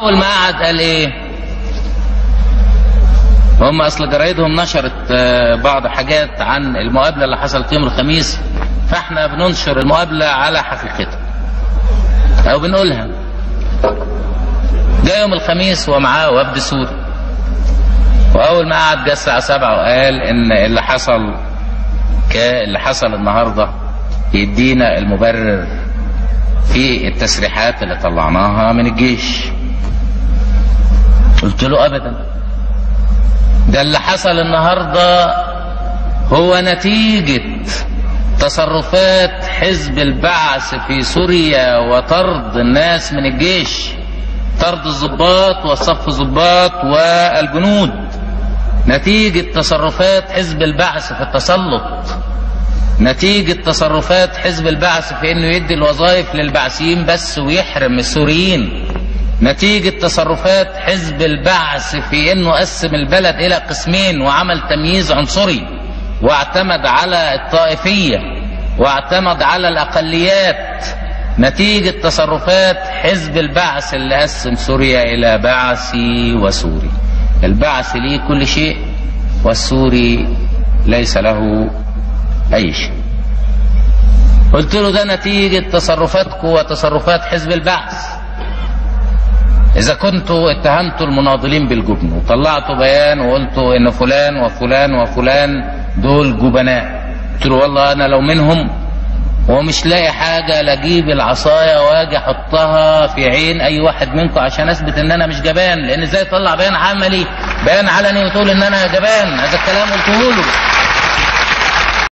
اول ما قعد قال ايه؟ هم اصل جرايدهم نشرت بعض حاجات عن المقابله اللي حصلت يوم الخميس، فاحنا بننشر المقابله على حقيقتها او بنقولها. جاء يوم الخميس ومعاه وفد سوري، واول ما قعد جه الساعه 7 وقال ان اللي حصل النهارده يدينا المبرر في التسريحات اللي طلعناها من الجيش. قلت له ابدا، ده اللي حصل النهارده هو نتيجة تصرفات حزب البعث في سوريا وطرد الناس من الجيش، طرد الضباط والصف الضباط والجنود، نتيجة تصرفات حزب البعث في التسلط، نتيجة تصرفات حزب البعث في انه يدي الوظائف للبعثيين بس ويحرم السوريين، نتيجة تصرفات حزب البعث في انه قسم البلد الى قسمين وعمل تمييز عنصري واعتمد على الطائفية واعتمد على الاقليات، نتيجة تصرفات حزب البعث اللي قسم سوريا الى بعثي وسوري. البعث ليه كل شيء والسوري ليس له اي شيء. قلت له ده نتيجة تصرفاتكم وتصرفات حزب البعث. إذا كنتوا اتهمتوا المناضلين بالجبن وطلعتوا بيان وقلتوا إن فلان وفلان وفلان دول جبناء، قلت له والله أنا لو منهم ومش لاقي حاجة لاجيب العصاية واجي أحطها في عين أي واحد منكم عشان أثبت إن أنا مش جبان، لأن إزاي تطلع بيان عملي بيان علني وتقول إن أنا جبان؟ هذا الكلام قلته له.